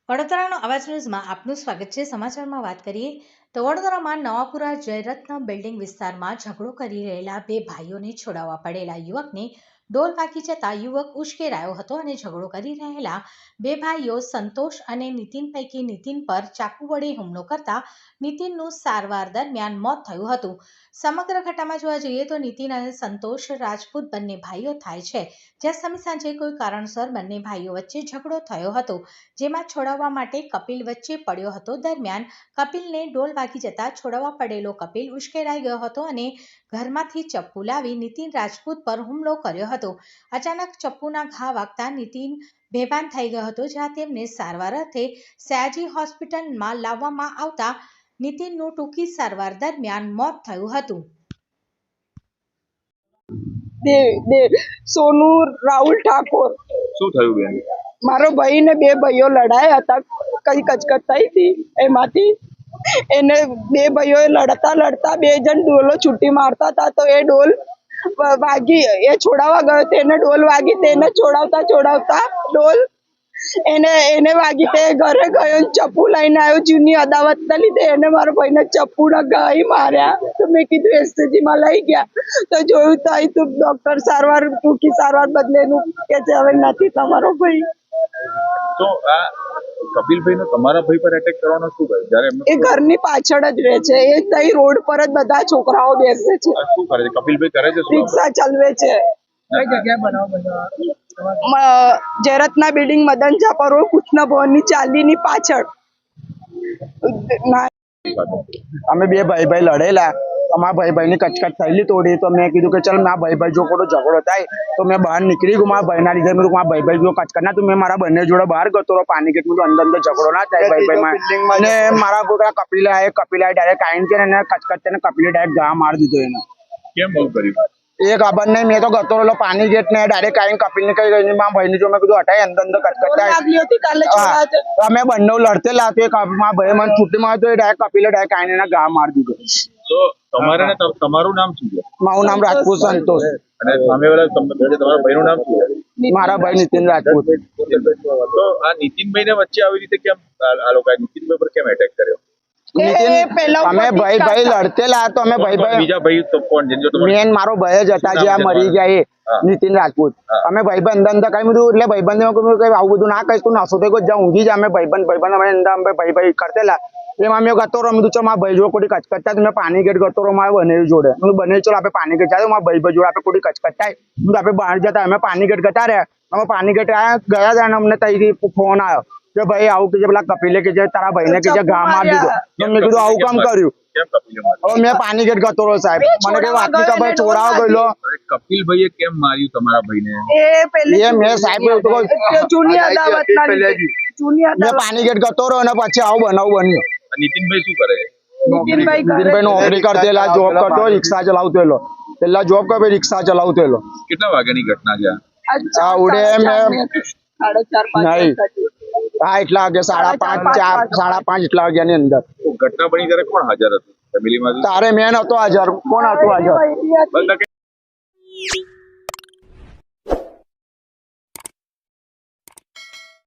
વડોદરાનો અવાજ ન્યૂઝમાં આપનું સ્વાગત છે। સમાચારમાં વાત કરીએ તો વડોદરામાં નવાપુરા જયરત્ન બિલ્ડિંગ વિસ્તારમાં ઝઘડો કરી રહેલા બે ભાઈઓને છોડાવવા પડેલા યુવકને ડોલ વાગી જતા યુવક ઉશ્કેરાયો હતો અને ઝઘડો કરી રહેલા બે ભાઈઓ સંતોષ અને નીતિન પૈકી નીતિન પર ચાકુ વડે હુમલો કરતા નીતિનનું સારવાર દરમિયાન મોત થયું હતું। સમગ્ર ઘટનામાં જોવા જઈએ તો નીતિન અને સંતોષ રાજપૂત બંને ભાઈઓ થાય છે, જ્યાં સમી સાંજે કોઈ કારણસર બંને ભાઈઓ વચ્ચે ઝઘડો થયો હતો, જેમાં છોડાવવા માટે કપિલ વચ્ચે પડ્યો હતો। દરમિયાન કપિલને ડોલ વાગી જતા છોડાવવા પડેલો કપિલ ઉશ્કેરાઈ ગયો હતો અને ઘરમાંથી ચપ્પુ લાવી નીતિન રાજપૂત પર હુમલો કર્યો હતો। અચાનક ચપ્પુના ઘા વાગતા નીતિન બેભાન થઈ ગયો હતો, જ્યાં તેમને સારવાર અર્થે સયાજી હોસ્પિટલમાં લાવવામાં આવતા નીતિનનું ટૂંકી સારવાર દરમિયાન મોત થયું હતું। સોનુ રાહુલ ઠાકોર શું થયું બેન? મારો ભાઈ ને બે ભાઈઓ લડાયા હતા, કઈ કચકચ થઈ હતી, એમાંથી એને બે ભાઈઓએ લડતા બે જણ ડોલો છૂટી મારતા હતા, તો એ ડોલ વાગી, એ છોડાવવા ગયો તો એને ડોલ વાગી, તેને છોડાવતા ડોલ એને વાગી, તે ઘરે ગયો, ચપ્પુ લઈને આવ્યો, જૂની અદાવત ના લીધે એને મારા ભાઈને ચપ્પુ ના ઘાઈ માર્યા। તો મેં કીધું એસએજી માં લઈ ગયા, તો જોયું તો અહીં તો ડોક્ટર સારવાર ટૂંકી સારવાર બદલેનું કે છે, હવે નથી તમારો ભાઈ। તો આ કપિલભાઈ નો તમારા ભાઈ પર એટેક કરવાનો શું ભાઈ? જ્યારે એ ઘરની પાછળ જ રહે છે, એ તઈ રોડ પર જ બધા છોકરાઓ બેસે છે। શું કરે છે કપિલભાઈ? કરે છે રિક્ષા ચલાવે છે। કઈ જગ્યાએ બનાવ? જયરત્ના બિલ્ડિંગ મદન ઝા રોડ કૃષ્ણ ભવનની ચાલીની પાછળ। અમે બે ભાઈ લડેલા, અમારા ભાઈની કચકચ થયેલી થોડી, તો મેં કીધું કે ચાલ મારા ભાઈ જો કોઈ ઝઘડો થાય તો મેં બહાર નીકળી ગયું। મારા ભાઈના લીધે મેં મારા ભાઈ જો કચકચ ના, તો મેં મારા બંને જોડે બહાર ગયો તો પાણી ગેટ અંદર ઝઘડો ના થાય ભાઈમાં। અને મારા પોતા કપિલા ડાયરેક્ટ આવીને છે ને કચકચ છે ને કપિલે ડાયરેક્ટ ઘા મારી દીધો એને। કેમ બહુ કર્યું? એ ખબર નહીં, મેં તો ગતો રહેલો પાણી ગેટ ને ડાયરેક્ટ આવીને કપિલ ને કઈ ગઈ, મારા ભાઈ ને જો મેં કીધું હટાય અંદર કચકચ થાય, અમે બંને લડતેલા, મારા ભાઈ મને છૂટી માર્યો તો એ ડાયરેક્ટ કપિલે ડાયરેક્ટ આવીને એના ઘા મારી દીધો। તો તમારે ને તમારું નામ શું છે? મારું નામ રાજપૂત સંતોષ। અને સામેવાળા તમારા ભાઈનું નામ શું છે? મારા ભાઈ નીતિન રાજપૂત। તો આ નીતિનભાઈ ને વચ્ચે આવી રીતે કેમ આ લોકો નીતિનભાઈ પર કેમ એટેક કર્યો? અમે ભાઈ લડતેલા, તો અમે બીજા ભાઈ તો કોણ છે? મેન મારો ભાઈ જ હતા જે આ મરી ગયા, એ નીતિન રાજપૂત। અમે ભાઈબંધ અંદર કઈ બધું, એટલે ભાઈબંધ આવું બધું ના કહીશ, તું નાસો થઈ ગયો જ્યાં ઊંઘી જા। અમે ભાઈબંધ અમે અંદર ભાઈ કરતેલા, એમાં મેં ગતો રહો, મેં મારા ભાઈ જોડે કોઈ કચકચ થાય, મેં પાણી ગેટ ગતો રહો મારા બને જોડે, બને ચલો આપણે પાણી ગેટ જાય, મારા ભાઈ જોડે આપણે કોઈ કચકચ થાય, આપણે બહાર જતા અમે પાણી ગેટ ગતા રહ્યા, અમે પાણી ગેટ ગયા હતા અને અમને ત્યાંથી ફોન આવ્યો કે ભાઈ આવું કે પેલા કપિલે કે તારા ભાઈને કે ઘા મારી દીધો। મેં કીધું આવું કામ કર્યું? હવે મેં પાણી ગેટ ગતો રહો સાહેબ, મને કઈ વાત નહીં ખબર, છોડાવ ગયેલો। કપિલભાઈએ કેમ માર્યું તમારા ભાઈને? એ મેં સાહેબ મેં પાણી ગેટ ગતો રહ્યો અને પછી આવું બનાવ બન્યો। નીતિનભાઈ શું કરે? નીતિનભાઈ નોકરી કરતેલા, જોબ કરતો, રિક્ષા ચલાવતો, પેલા જોબ કરે રિક્ષા ચલાવતો। કેટલા વાગ્યાની ઘટના છે? આવડે મેં નહીં, હા એટલા વાગે 5:30 એટલા વાગ્યાની અંદર ઘટના બની ત્યારે કોણ હાજર હતું ફેમિલીમાંથી? તારે મેં નતો હાજર, કોણ હતું હાજર?